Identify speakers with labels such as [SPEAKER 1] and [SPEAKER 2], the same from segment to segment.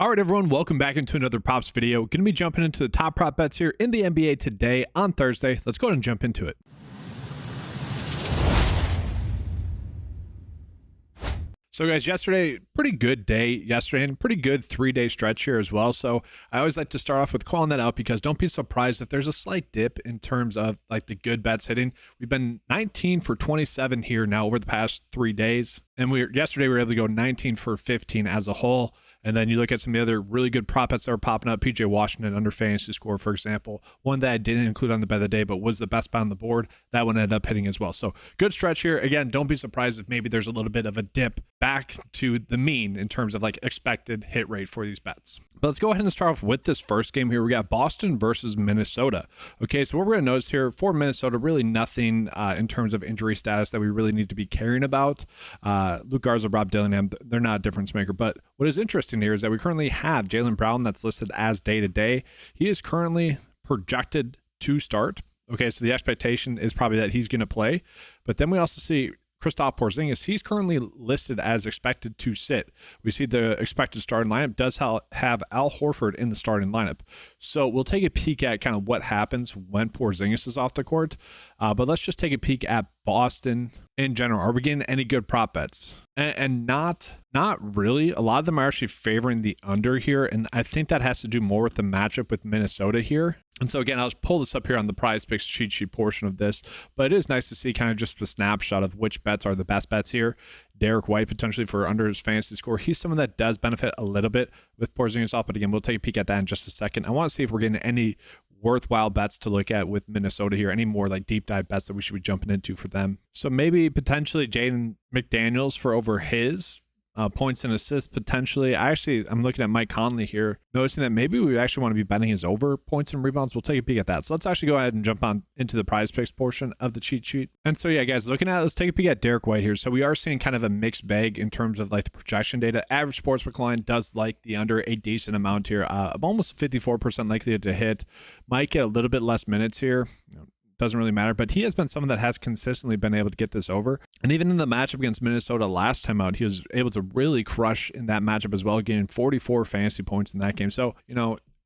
[SPEAKER 1] All right, everyone, welcome back into another props video. Going to be jumping into the top prop bets here in the NBA today on Thursday. Let's go ahead and jump into it. So guys, yesterday, pretty good day yesterday and pretty good 3-day stretch here as well. So I always like to start off with calling that out because don't be surprised if there's a slight dip in terms of like the good bets hitting. We've been 19 for 27 here now over the past 3 days. And yesterday we were able to go 19 for 15 as a whole. And then you look at some of the other really good prop bets that were popping up. PJ Washington under fantasy score, for example. One that I didn't include on the bet of the day, but was the best bet on the board. That one ended up hitting as well. So good stretch here. Again, don't be surprised if maybe there's a little bit of a dip back to the mean in terms of like expected hit rate for these bets. But let's go ahead and start off with this first game here. We got Boston versus Minnesota. Okay, so what we're going to notice here for Minnesota, really nothing in terms of injury status that we really need to be caring about. Luke Garza, Rob Dillingham, they're not a difference maker. But what is interesting here is that we currently have Jaylen Brown that's listed as day-to-day. He is currently projected to start. Okay, so the expectation is probably that he's going to play. But then we also see Kristaps Porzingis, he's currently listed as expected to sit. We see the expected starting lineup does have Al Horford in the starting lineup. So we'll take a peek at kind of what happens when Porzingis is off the court. But let's just take a peek at Boston in general. Are we getting any good prop bets? And not really. A lot of them are actually favoring the under here. And I think that has to do more with the matchup with Minnesota here. And so again, I'll just pull this up here on the PrizePicks cheat sheet portion of this, but it is nice to see kind of just the snapshot of which bets are the best bets here. Derek White potentially for under his fantasy score. He's someone that does benefit a little bit with Porzingis off, but again, we'll take a peek at that in just a second. I want to see if we're getting any worthwhile bets to look at with Minnesota here, any more like deep dive bets that we should be jumping into for them. So maybe potentially Jaden McDaniels for over his points and assists potentially. I'm looking at Mike Conley here, noticing that maybe we actually want to be betting his over points and rebounds. We'll take a peek at that. So let's actually go ahead and jump on into the PrizePicks portion of the cheat sheet. And so yeah, guys, let's take a peek at Derek White here. So we are seeing kind of a mixed bag in terms of like the projection data. Average sportsbook line does like the under a decent amount here, almost 54% likely to hit. Might get a little bit less minutes here. Doesn't really matter, but he has been someone that has consistently been able to get this over. And even in the matchup against Minnesota last time out, he was able to really crush in that matchup as well, getting 44 fantasy points in that game. So,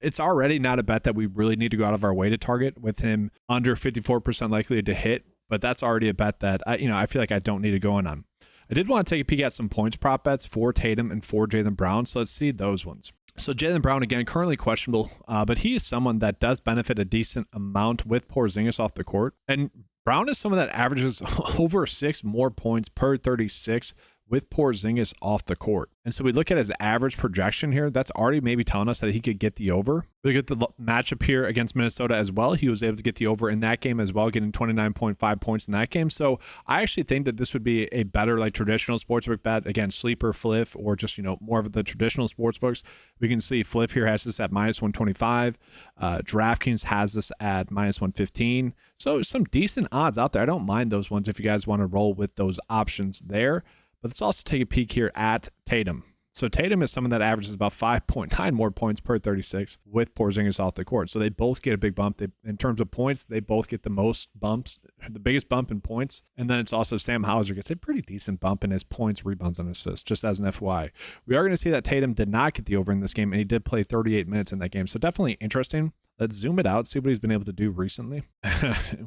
[SPEAKER 1] it's already not a bet that we really need to go out of our way to target with him under 54% likely to hit, but that's already a bet that I feel like I don't need to go in on. I did want to take a peek at some points prop bets for Tatum and for Jaylen Brown, so let's see those ones. So Jaylen Brown, again, currently questionable, but he is someone that does benefit a decent amount with Porzingis off the court. And Brown is someone that averages over 6 more points per 36 with Porzingis off the court. And so we look at his average projection here. That's already maybe telling us that he could get the over. We get the matchup here against Minnesota as well. He was able to get the over in that game as well, getting 29.5 points in that game. So I actually think that this would be a better like traditional sportsbook bet. Again, sleeper, Fliff, or just, more of the traditional sportsbooks. We can see Fliff here has this at minus 125. DraftKings has this at minus 115. So some decent odds out there. I don't mind those ones if you guys want to roll with those options there. But let's also take a peek here at Tatum. So Tatum is someone that averages about 5.9 more points per 36 with Porzingis off the court. So they both get a big bump. In terms of points, they both get the most bumps, the biggest bump in points. And then it's also Sam Hauser gets a pretty decent bump in his points, rebounds, and assists, just as an FYI. We are going to see that Tatum did not get the over in this game, and he did play 38 minutes in that game. So definitely interesting. Let's zoom it out, see what he's been able to do recently.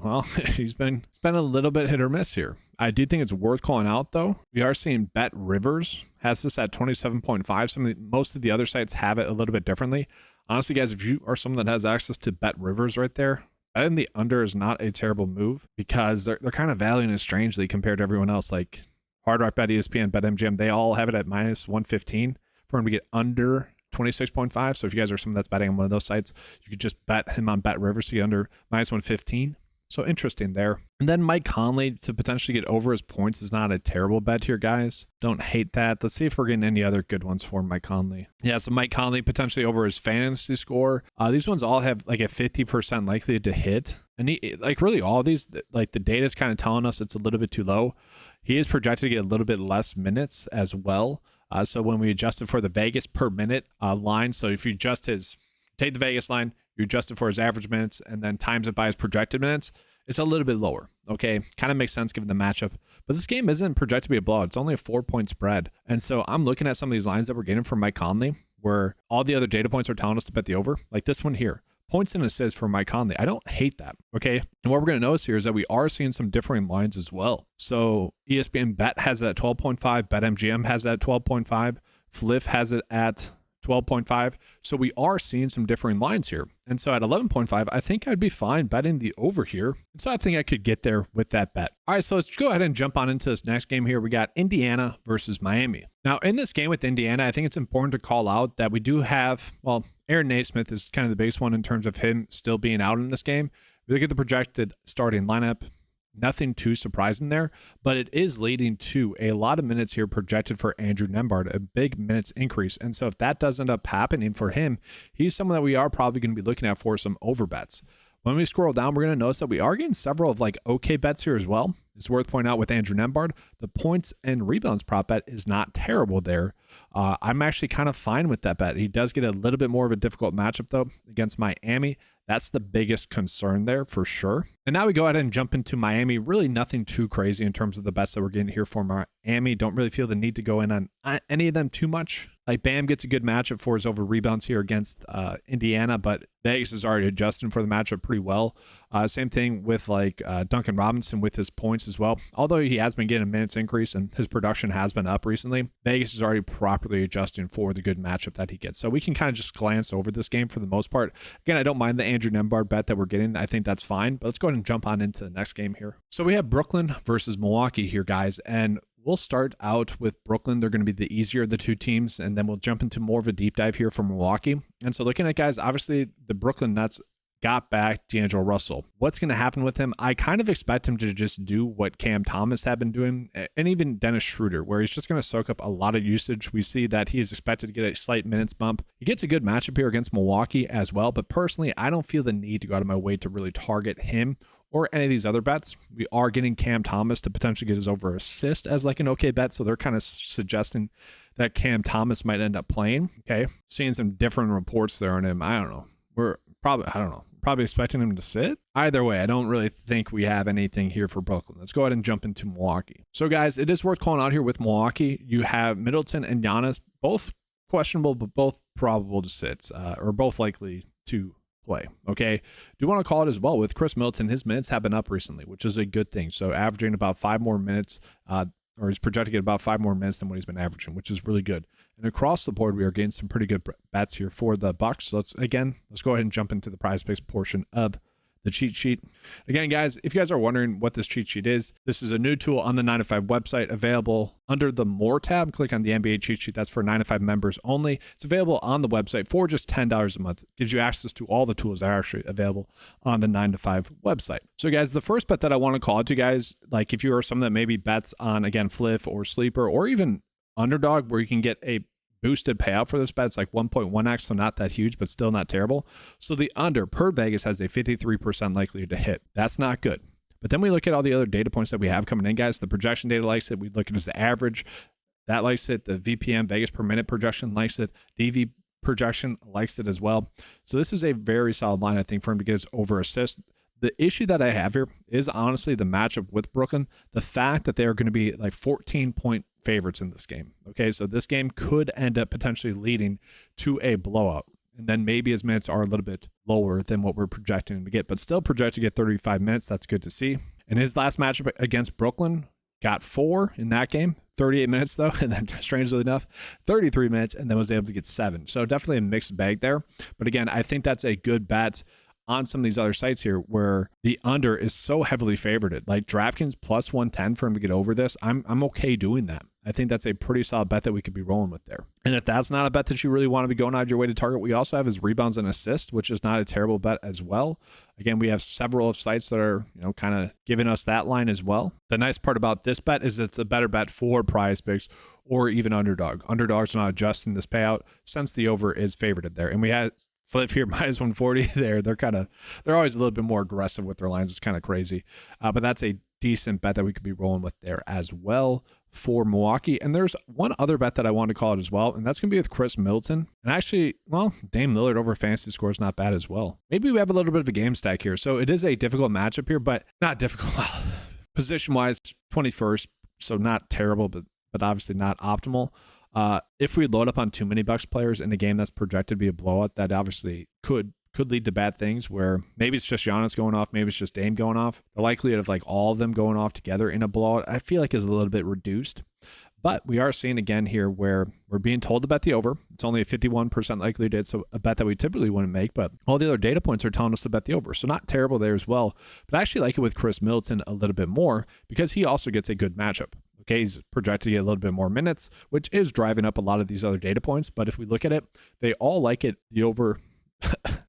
[SPEAKER 1] Well, he's been a little bit hit or miss here. I do think it's worth calling out, though. We are seeing Bet Rivers has this at 27.5. Most of the other sites have it a little bit differently. Honestly, guys, if you are someone that has access to Bet Rivers right there, betting the under is not a terrible move because they're kind of valuing it strangely compared to everyone else. Like Hard Rock Bet, ESPN, BetMGM, they all have it at minus 115 for him to get under 26.5. So if you guys are someone that's betting on one of those sites, you could just bet him on Bet Rivers to get under minus 115. So interesting there. And then Mike Conley to potentially get over his points is not a terrible bet here, guys. Don't hate that. Let's see if we're getting any other good ones for Mike Conley. Yeah, so Mike Conley potentially over his fantasy score. These ones all have like a 50% likely to hit. And really all of these, like the data is kind of telling us it's a little bit too low. He is projected to get a little bit less minutes as well. So when we adjust it for the Vegas per minute line, so if you take the Vegas line, you adjust it for his average minutes and then times it by his projected minutes, it's a little bit lower. Okay, kind of makes sense given the matchup. But this game isn't projected to be a blowout. It's only a 4-point spread. And so I'm looking at some of these lines that we're getting from Mike Conley, where all the other data points are telling us to bet the over. Like this one here, points and assists for Mike Conley. I don't hate that, okay? And what we're going to notice here is that we are seeing some differing lines as well. So ESPN Bet has it at 12.5, BetMGM has it at 12.5, Fliff has it at 12.5. So we are seeing some differing lines here. And so at 11.5, I think I'd be fine betting the over here. And so I think I could get there with that bet. All right, so let's go ahead and jump on into this next game here. We got Indiana versus Miami. Now, in this game with Indiana, I think it's important to call out that we do have, well, Aaron Naismith is kind of the biggest one in terms of him still being out in this game. If you look at the projected starting lineup, nothing too surprising there, but it is leading to a lot of minutes here projected for Andrew Nembhard, a big minutes increase. And so if that does end up happening for him, he's someone that we are probably going to be looking at for some over bets. When we scroll down, we're going to notice that we are getting several of like okay bets here as well. It's worth pointing out with Andrew Nembhard, the points and rebounds prop bet is not terrible there. I'm actually kind of fine with that bet. He does get a little bit more of a difficult matchup though against Miami. That's the biggest concern there for sure. And now we go ahead and jump into Miami. Really nothing too crazy in terms of the bets that we're getting here for Miami. Don't really feel the need to go in on any of them too much. Like Bam gets a good matchup for his over rebounds here against Indiana, but Vegas is already adjusting for the matchup pretty well. Same thing with like Duncan Robinson with his points as well. Although he has been getting a minutes increase and his production has been up recently, Vegas is already properly adjusting for the good matchup that he gets. So we can kind of just glance over this game for the most part. Again, I don't mind the Andrew Nembhard bet that we're getting. I think that's fine, but let's go ahead and jump on into the next game here. So we have Brooklyn versus Milwaukee here, guys, and we'll start out with Brooklyn. They're going to be the easier of the two teams, and then we'll jump into more of a deep dive here for Milwaukee. And so looking at, guys, obviously the Brooklyn Nets got back D'Angelo Russell. What's going to happen with him? I kind of expect him to just do what Cam Thomas had been doing, and even Dennis Schroeder, where he's just going to soak up a lot of usage. We see that he is expected to get a slight minutes bump. He gets a good matchup here against Milwaukee as well, but personally, I don't feel the need to go out of my way to really target him or any of these other bets. We are getting Cam Thomas to potentially get his over assist as like an okay bet, so they're kind of suggesting that Cam Thomas might end up playing. Okay, seeing some different reports there on him. I don't know. Probably expecting him to sit. Either way, I don't really think we have anything here for Brooklyn. Let's go ahead and jump into Milwaukee. So guys, it is worth calling out here with Milwaukee. You have Middleton and Giannis, both questionable, but both probable to sit, or both likely to play. Okay, do want to call it as well with Chris Middleton. His minutes have been up recently, which is a good thing. So averaging about 5 more minutes, or he's projected to get about 5 more minutes than what he's been averaging, which is really good. And across the board, we are getting some pretty good bets here for the Bucks. So let's go ahead and jump into the PrizePicks portion of the cheat sheet. Again, guys, if you guys are wondering what this cheat sheet is, this is a new tool on the 9to5 website, available under the More tab. Click on the NBA cheat sheet. That's for 9to5 members only. It's available on the website for just $10 a month. It gives you access to all the tools that are actually available on the 9to5 website. So guys, the first bet that I want to call out to you guys, like if you are someone that maybe bets on, again, Fliff or Sleeper or even Underdog, where you can get a boosted payout for this bet. It's like 1.1x, so not that huge, but still not terrible. So the under per Vegas has a 53% likelihood to hit. That's not good. But then we look at all the other data points that we have coming in, guys. The projection data likes it. We look at the average. That likes it. The VPM, Vegas per minute projection, likes it. DV projection likes it as well. So this is a very solid line, I think, for him to get his over assist. The issue that I have here is honestly the matchup with Brooklyn. The fact that they are going to be like 14-point favorites in this game. Okay, so this game could end up potentially leading to a blowout. And then maybe his minutes are a little bit lower than what we're projecting him to get, but still projected to get 35 minutes. That's good to see. And his last matchup against Brooklyn, got 4 in that game, 38 minutes though, and then strangely enough, 33 minutes, and then was able to get 7. So definitely a mixed bag there. But again, I think that's a good bet on some of these other sites here where the under is so heavily favored. Like DraftKings plus 110 for him to get over this, I'm okay doing that. I think that's a pretty solid bet that we could be rolling with there. And if that's not a bet that you really want to be going out of your way to target, we also have his rebounds and assists, which is not a terrible bet as well. Again, we have several of sites that are, kind of giving us that line as well. The nice part about this bet is it's a better bet for PrizePicks or even Underdog. Underdog's not adjusting this payout since the over is favorited there. And we had Flip here minus 140 there. They're always a little bit more aggressive with their lines. It's kind of crazy. But that's a decent bet that we could be rolling with there as well for Milwaukee. And there's one other bet that I want to call it as well, and that's going to be with Chris Middleton. And actually, Dame Lillard over fantasy score is not bad as well. Maybe we have a little bit of a game stack here. So it is a difficult matchup here, but not difficult. Position-wise, 21st, so not terrible, but obviously not optimal. If we load up on too many Bucks players in a game that's projected to be a blowout, that obviously could lead to bad things where maybe it's just Giannis going off, maybe it's just Dame going off. The likelihood of like all of them going off together in a blowout, I feel like is a little bit reduced. But we are seeing again here where we're being told to bet the over. It's only a 51% likelihood, so a bet that we typically wouldn't make, but all the other data points are telling us to bet the over. So not terrible there as well. But I actually like it with Chris Middleton a little bit more because he also gets a good matchup. Okay, he's projected to get a little bit more minutes, which is driving up a lot of these other data points. But if we look at it, they all like it, the over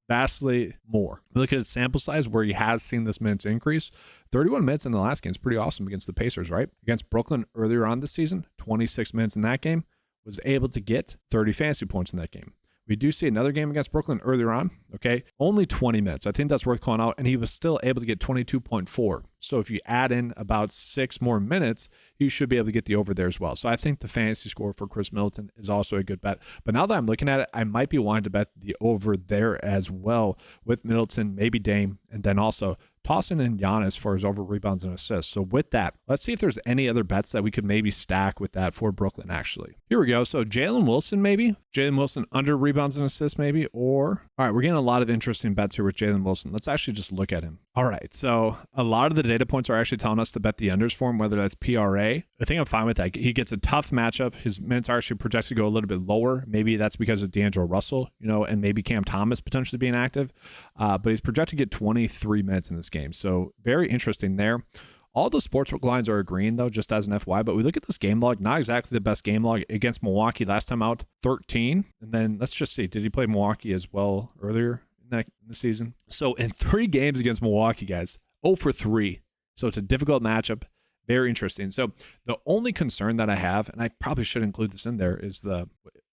[SPEAKER 1] vastly more. We look at his sample size where he has seen this minutes increase. 31 minutes in the last game is pretty awesome against the Pacers, right? Against Brooklyn earlier on this season, 26 minutes in that game, was able to get 30 fantasy points in that game. We do see another game against Brooklyn earlier on, okay? Only 20 minutes. I think that's worth calling out, and he was still able to get 22.4. So if you add in about 6 more minutes, you should be able to get the over there as well. So I think the fantasy score for Chris Middleton is also a good bet. But now that I'm looking at it, I might be wanting to bet the over there as well with Middleton, maybe Dame, and then also tossing in Giannis for his over rebounds and assists. So with that, let's see if there's any other bets that we could maybe stack with that for Brooklyn, actually. Here we go. So Jalen Wilson, maybe. Jalen Wilson under rebounds and assists, maybe. Or, all right, we're getting a lot of interesting bets here with Jalen Wilson. Let's actually just look at him. All right, so a lot of the data points are actually telling us to bet the unders for him, whether that's PRA. I think I'm fine with that. He gets a tough matchup. His minutes are actually projected to go a little bit lower. Maybe that's because of D'Angelo Russell, and maybe Cam Thomas potentially being active. But he's projected to get 23 minutes in this game. So very interesting there. All the sportsbook lines are agreeing, though, just as an FYI. But we look at this game log, not exactly the best game log against Milwaukee last time out, 13. And then let's just see, did he play Milwaukee as well earlier in the season? So in 3 games against Milwaukee, guys, 0 for 3. So it's a difficult matchup. Very interesting. So the only concern that I have, and I probably should include this in there, is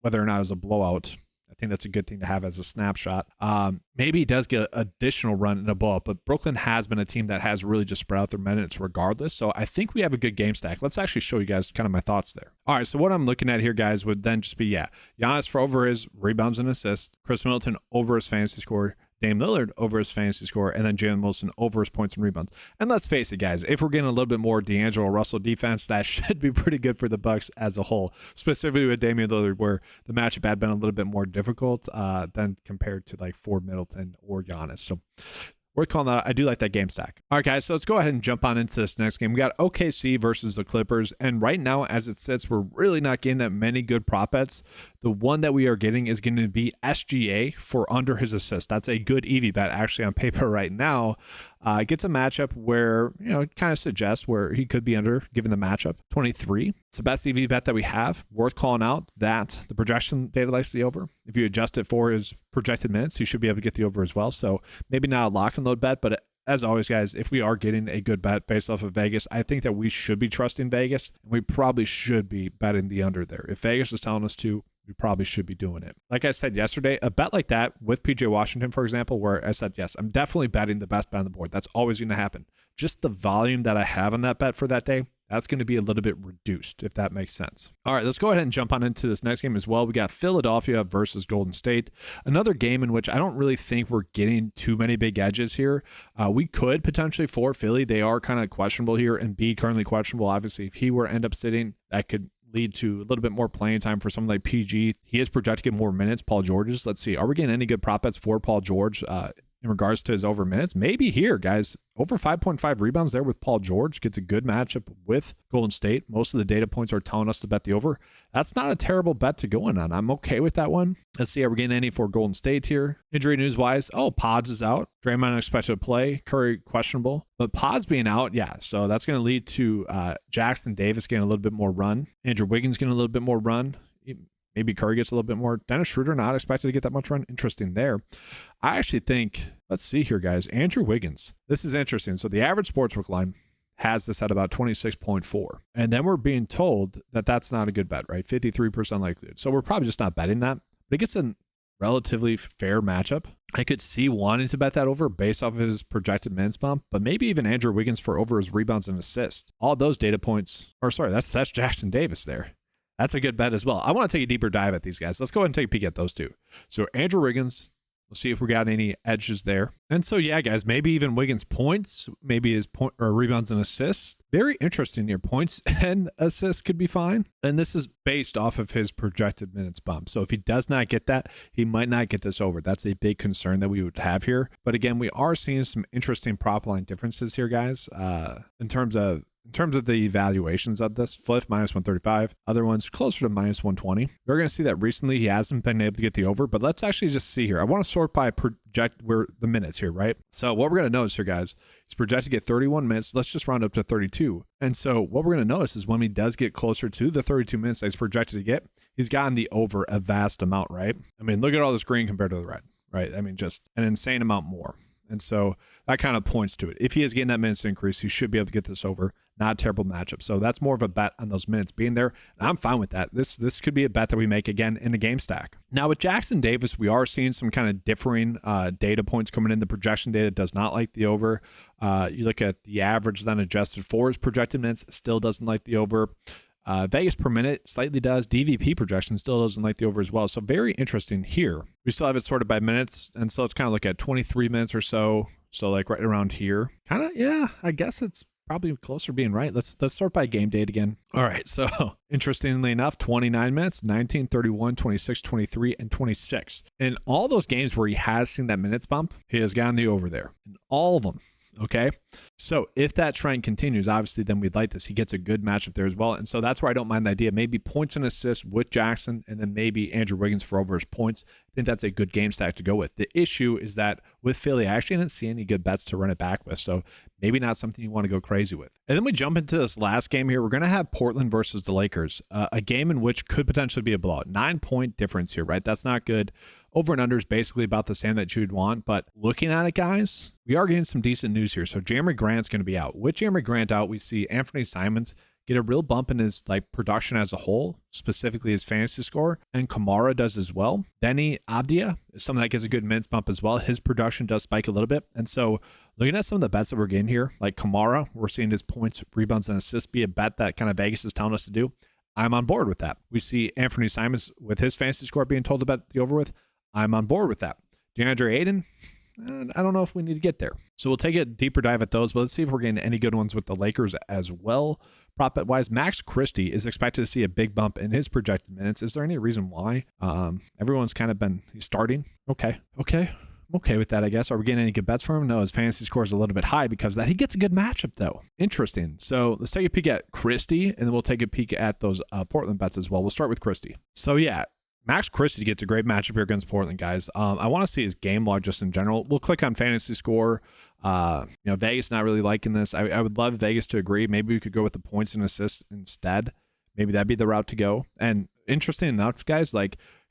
[SPEAKER 1] whether or not it's a blowout. I think that's a good thing to have as a snapshot. Maybe he does get an additional run in a blowout, but Brooklyn has been a team that has really just spread out their minutes regardless. So I think we have a good game stack. Let's actually show you guys kind of my thoughts there. All right, so what I'm looking at here, guys, would then just be, Giannis for over his rebounds and assists, Chris Middleton over his fantasy score, Dame Lillard over his fantasy score, and then Jalen Wilson over his points and rebounds. And let's face it, guys, if we're getting a little bit more D'Angelo Russell defense, that should be pretty good for the Bucks as a whole, specifically with Damian Lillard, where the matchup had been a little bit more difficult than compared to like Ford Middleton or Giannis. So worth calling that out. I do like that game stack. All right, guys, so let's go ahead and jump on into this next game. We got OKC versus the Clippers, and right now, as it sits, we're really not getting that many good prop bets. The one that we are getting is going to be SGA for under his assist. That's a good EV bet, actually, on paper right now. It gets a matchup where, it kind of suggests where he could be under, given the matchup. 23. It's the best EV bet that we have. Worth calling out that the projection data likes the over. If you adjust it for his projected minutes, he should be able to get the over as well. So maybe not a lock and load bet, but as always, guys, if we are getting a good bet based off of Vegas, I think that we should be trusting Vegas, and we probably should be betting the under there. If Vegas is telling us to, we probably should be doing it. Like I said yesterday, a bet like that with PJ Washington, for example, where I said, yes, I'm definitely betting the best bet on the board. That's always going to happen. Just the volume that I have on that bet for that day, that's going to be a little bit reduced, if that makes sense. All right, let's go ahead and jump on into this next game as well. We got Philadelphia versus Golden State. Another game in which I don't really think we're getting too many big edges here. We could potentially for Philly. They are kind of questionable here, and B currently questionable. Obviously, if he were to end up sitting, that could lead to a little bit more playing time for someone like PG. He is projected to get more minutes. Paul George's. Let's see. Are we getting any good prop bets for Paul George in regards to his over minutes? Maybe here, guys. Over 5.5 rebounds there with Paul George. Gets a good matchup with Golden State. Most of the data points are telling us to bet the over. That's not a terrible bet to go in on. I'm okay with that one. Let's see. Are we getting any for Golden State here? Injury news-wise, Pods is out. Draymond expected to play. Curry questionable. But Pods being out, so that's going to lead to Jackson Davis getting a little bit more run. Andrew Wiggins getting a little bit more run. Maybe Curry gets a little bit more. Dennis Schroeder not expected to get that much run. Interesting there. I actually think, let's see here, guys. Andrew Wiggins. This is interesting. So the average sportsbook line has this at about 26.4. And then we're being told that that's not a good bet, right? 53% likelihood. So we're probably just not betting that. But it gets a relatively fair matchup. I could see wanting to bet that over based off of his projected minutes bump, but maybe even Andrew Wiggins for over his rebounds and assists. All those data points, that's Jackson Davis there. That's a good bet as well. I want to take a deeper dive at these guys. Let's go ahead and take a peek at those two. So Andrew Wiggins, We'll see if we got any edges there. And so, yeah, guys, maybe even Wiggins points, maybe his point or rebounds and assists. Very interesting here. Points and assists could be fine. And this is based off of his projected minutes bump. So if he does not get that, he might not get this over. That's a big concern that we would have here. But again, we are seeing some interesting prop line differences here, guys, in terms of the evaluations of this. Fliff minus 135, other ones closer to minus 120. We're going to see that recently he hasn't been able to get the over, but let's actually just see here. I want to sort by project where the minutes here, right? So what we're going to notice here, guys, he's projected to get 31 minutes. Let's just round up to 32. And so what we're going to notice is when he does get closer to the 32 minutes that he's projected to get, he's gotten the over a vast amount, right? I mean, look at all this green compared to the red, right? I mean, just an insane amount more. And so that kind of points to it. If he is getting that minutes increase, he should be able to get this over. Not a terrible matchup. So that's more of a bet on those minutes being there. And I'm fine with that. This could be a bet that we make again in the game stack. Now with Jackson Davis, we are seeing some kind of differing data points coming in. The projection data does not like the over. You look at the average then adjusted for his projected minutes, still doesn't like the over. Vegas per minute slightly does. DVP projection still doesn't like the over as well. So very interesting here. We still have it sorted by minutes. And so let's kind of look at 23 minutes or so. So like right around here. Kind of, yeah, I guess it's probably closer to being right. Let's sort by game date again. All right. So interestingly enough, 29 minutes, 19, 31, 26, 23, and 26. In all those games where he has seen that minutes bump, he has gotten the over there. In all of them. Okay. So if that trend continues, obviously, then we'd like this. He gets a good matchup there as well. And so that's where I don't mind the idea. Maybe points and assists with Jackson, and then maybe Andrew Wiggins for over his points. I think that's a good game stack to go with. The issue is that with Philly, I actually didn't see any good bets to run it back with. So maybe not something you want to go crazy with. And then we jump into this last game here. We're going to have Portland versus the Lakers, a game in which could potentially be a blowout. 9-point difference here, right? That's not good. Over and under is basically about the same that you'd want. But looking at it, guys, we are getting some decent news here. So Jeremy Grant's going to be out. With Jeremy Grant out, we see Anthony Simons get a real bump in his production as a whole, specifically his fantasy score, and Kamara does as well. Denny Abdia is someone that gets a good minutes bump as well. His production does spike a little bit. And so looking at some of the bets that we're getting here, like Kamara, we're seeing his points, rebounds, and assists be a bet that kind of Vegas is telling us to do. I'm on board with that. We see Anthony Simons with his fantasy score being told to bet the over with. I'm on board with that. DeAndre Ayton, I don't know if we need to get there. So we'll take a deeper dive at those, but let's see if we're getting any good ones with the Lakers as well. Prop bet wise, Max Christie is expected to see a big bump in his projected minutes. Is there any reason why? Everyone's kind of been starting. Okay. I'm okay with that, I guess. Are we getting any good bets from him? No, his fantasy score is a little bit high because of that. He gets a good matchup, though. Interesting. So let's take a peek at Christie, and then we'll take a peek at those Portland bets as well. We'll start with Christie. So, yeah. Max Christie gets a great matchup here against Portland, guys. I want to see his game log just in general. We'll click on fantasy score. Vegas not really liking this. I would love Vegas to agree. Maybe we could go with the points and assists instead. Maybe that'd be the route to go. And interesting enough, guys,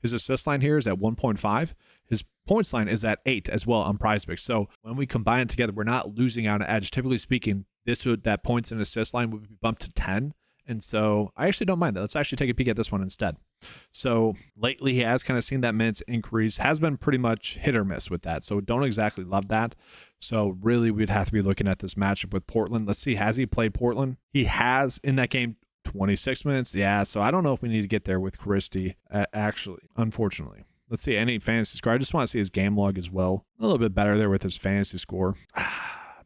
[SPEAKER 1] his assist line here is at 1.5. His points line is at 8 as well on PrizePicks. So when we combine it together, we're not losing out on edge. Typically speaking, that points and assist line would be bumped to 10. And so I actually don't mind that. Let's actually take a peek at this one instead. So lately he has kind of seen that minutes increase, has been pretty much hit or miss with that. So don't exactly love that. So really we'd have to be looking at this matchup with Portland. Let's see, has he played Portland? He has in that game 26 minutes. Yeah, so I don't know if we need to get there with Christie, actually, unfortunately. Let's see, any fantasy score. I just want to see his game log as well. A little bit better there with his fantasy score.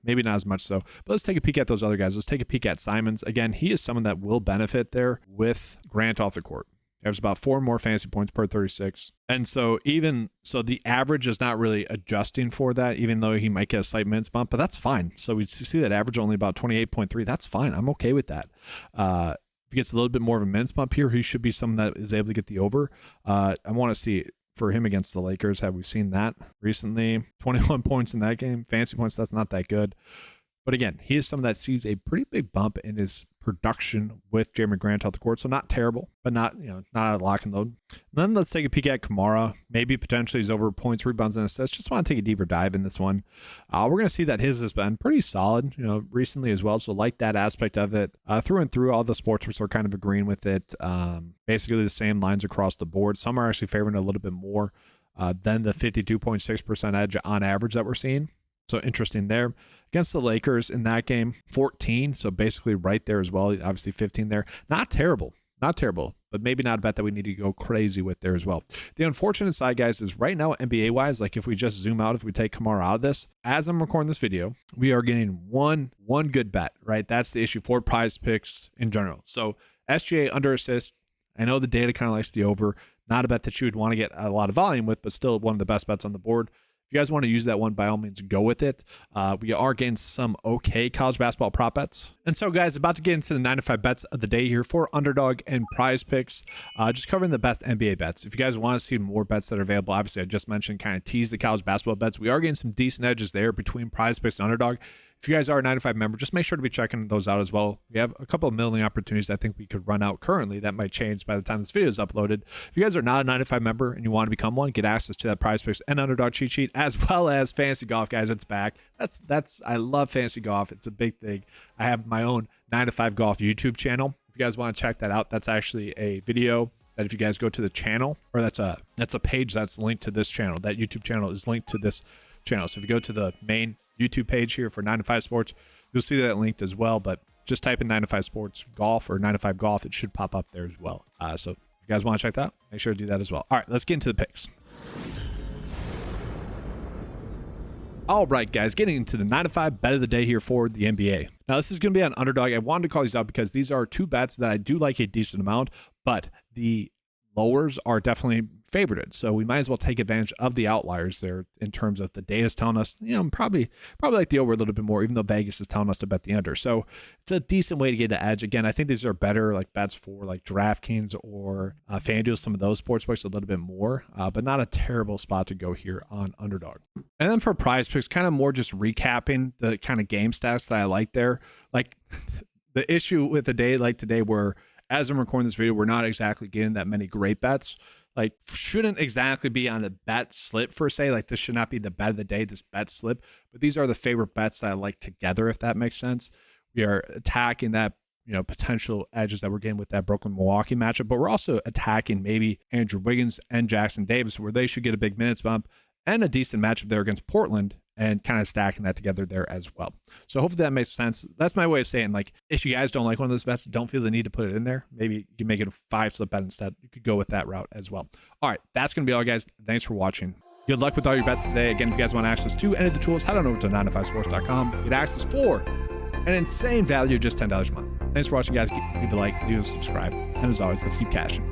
[SPEAKER 1] Maybe not as much so, but let's take a peek at those other guys. Let's take a peek at Simons. Again, he is someone that will benefit there with Grant off the court. There's about 4 more fantasy points per 36. And so the average is not really adjusting for that, even though he might get a slight minutes bump, but that's fine. So we see that average only about 28.3. That's fine. I'm okay with that. If he gets a little bit more of a minutes bump here, he should be someone that is able to get the over. I want to see for him against the Lakers. Have we seen that recently? 21 points in that game. Fantasy points, that's not that good. But again, he is someone that sees a pretty big bump in his production with Jeremy Grant off the court. So not terrible, but not a lock and load. And then let's take a peek at Kamara. Maybe potentially he's over points, rebounds, and assists. Just want to take a deeper dive in this one. We're going to see that his has been pretty solid, recently as well. So like that aspect of it. Through and through, all the sportsbooks are kind of agreeing with it. Basically the same lines across the board. Some are actually favoring a little bit more than the 52.6% edge on average that we're seeing. So interesting there. Against the Lakers in that game, 14. So basically right there as well. Obviously 15 there. Not terrible. But but maybe not a bet that we need to go crazy with there as well. The unfortunate side, guys, is right now NBA wise, like if we just zoom out, if we take Kamara out of this, as I'm recording this video, we are getting one good bet, right? That's the issue for PrizePicks in general. So SGA under assist, I know the data kind of likes the over, not a bet that you would want to get a lot of volume with, but still one of the best bets on the board. If you guys want to use that one, by all means, go with it. We are getting some okay college basketball prop bets. And so, guys, about to get into the 9 to 5 bets of the day here for Underdog and PrizePicks. Just covering the best NBA bets. If you guys want to see more bets that are available, obviously, I just mentioned kind of tease the college basketball bets. We are getting some decent edges there between PrizePicks and Underdog. If you guys are a 9 to 5 member, just make sure to be checking those out as well. We have a couple of million opportunities I think we could run out currently. That might change by the time this video is uploaded. If you guys are not a 9 to 5 member and you want to become one, get access to that PrizePicks and Underdog cheat sheet, as well as fantasy golf, guys. It's back. I love fantasy golf. It's a big thing. I have my own 9 to 5 golf YouTube channel. If you guys want to check that out, that's actually a video that if you guys go to the channel, or that's a page that's linked to this channel. That YouTube channel is linked to this channel. So if you go to the main YouTube page here for 9 to 5 Sports, you'll see that linked as well, but just type in 9 to 5 Sports Golf or 9 to 5 Golf. It should pop up there as well. So if you guys want to check that out, make sure to do that as well. All right, let's get into the picks. All right, guys, getting into the 9 to 5 bet of the day here for the NBA. Now, this is going to be on Underdog. I wanted to call these out because these are two bets that I do like a decent amount, but the lowers are definitely favorited. So we might as well take advantage of the outliers there in terms of the data's telling us, probably like the over a little bit more, even though Vegas is telling us to bet the under. So it's a decent way to get an edge. Again, I think these are better like bets for like DraftKings or FanDuel, some of those sports books a little bit more, but not a terrible spot to go here on Underdog. And then for PrizePicks, kind of more just recapping the kind of game stats that I like there. Like the issue with a day like today where as I'm recording this video, we're not exactly getting that many great bets. Like, shouldn't exactly be on the bet slip per se. Like, this should not be the bet of the day, this bet slip. But these are the favorite bets that I like together, if that makes sense. We are attacking that, potential edges that we're getting with that Brooklyn-Milwaukee matchup. But we're also attacking maybe Andrew Wiggins and Jackson Davis, where they should get a big minutes bump and a decent matchup there against Portland, and kind of stacking that together there as well. So hopefully that makes sense. That's my way of saying, like, if you guys don't like one of those bets, don't feel the need to put it in there. Maybe you can make it a 5 slip bet instead. You could go with that route as well. All right, that's going to be all, guys. Thanks for watching. Good luck with all your bets today. Again, if you guys want access to any of the tools, head on over to 9to5sports.com. Get access for an insane value of just $10 a month. Thanks for watching, guys. Leave a like, leave a subscribe. And as always, let's keep cashing.